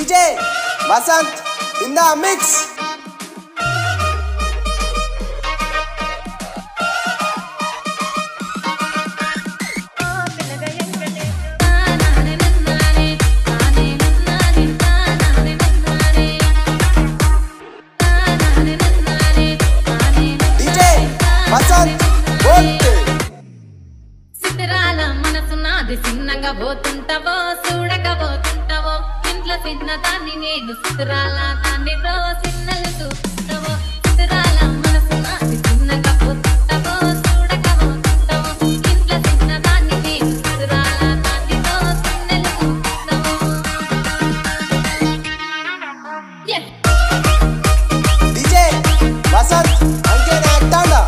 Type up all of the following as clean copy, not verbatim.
DJ Vasant in the mix. DJ Vasant Siddharala మనసు నాది చిన్నగా పోతుంటావో చూడకపోతుంటావో ఇంట్లో చిన్న దాన్ని నేను సిద్ధరాల దాన్ని దో చిన్నలు చూస్తావో సిద్ధరాల మనసు నాది చిన్నగా పోతుంటావో చూడకపోతుంటావో ఇంట్లో చిన్న దాన్ని నేను సిద్ధరాల దాన్ని దో చిన్నలు చూస్తావో DJ Vasant anke naktanda.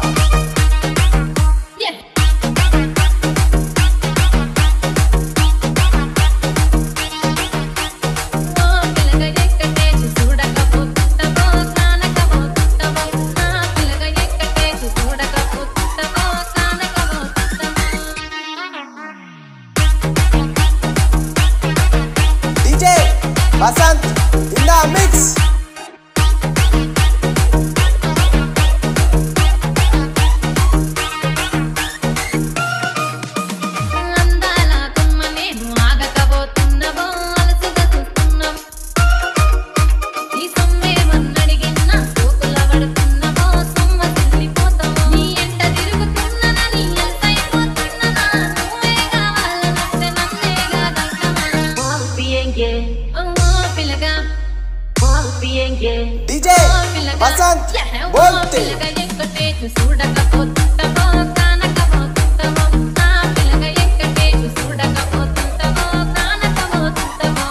DJ Vasant in the mix. అందాల కొమ్మ నేను ఆగకపోతున్నావో అలసుగా చూస్తున్నావు ఈ సొమ్మే వన్నడిగిన సోకుల పడుతున్నావో సొమ్మ తిల్లిపోతావో నీ ఎంట తిరుగుతున్ననా నీ ఎంతైపోతున్ననా నువ్వే కావాలనంటే నన్నే కాదంటావా పిల్లగా DJ Vasant bolte. చూడకపోతుంటావో కానకపోతుంటావో నా పిల్లగా ఎక్కడేసి చూడకపోతుంటావో కానకపోతుంటావో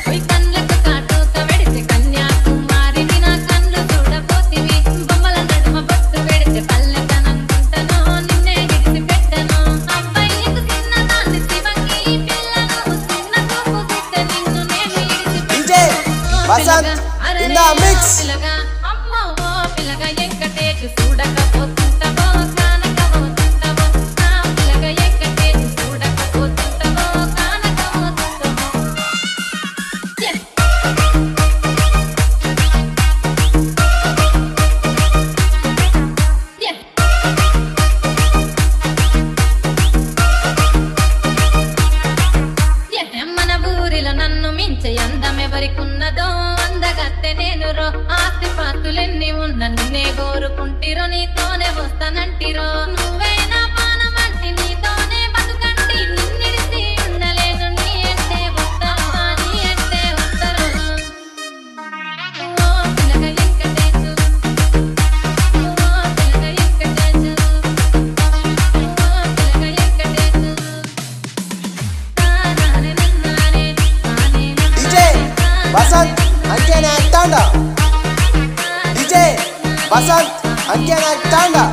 ఓయ్ కళ్ళకు కాటుక వెడితే కన్యాకుమారిని నా కళ్ళు చూడపోతివి బొమ్మల నడుమ బొట్టు వెడితే పల్లెతనంకుంటను నిన్నే గిడిసి పెట్టను అబ్బాయికు చిన్నదాన్ని శివంగి పిల్లను చిన్న చూపు చూస్తే నిన్ను నేను ఇడిసి DJ Vasant in the mix. పిల్లగా అమ్మో పిల్లగా ఎక్కడేసి చూడకపోతుంటావో కానకపోతుంటావో నా పిల్లగా ఎక్కడేసి చూడకపోతుంటావో కానకపోతుంటావో మన ఊరిలో నన్ను మించే అందం ఎవరికున్నదో అందగత్తె నేను రో ఆస్తి పాస్తులెన్ని ఉన్న నిన్నే కోరుకుంటిరో నీతోనే వస్తానంటిరో నువ్వే నా పానమంటి నీతోనే బతుకంటి నిన్నిడిసి ఉండలేను నీ అంటే వస్తాను నీ అంటే వస్తారు ఓ పిల్లగా ఎక్కడేసు ఓ పిల్లగా ఎక్కడేసు ఓ పిల్లగా ఎక్కడేసు DJ Vasant anke naktanda. DJ Vasant anke naktanda.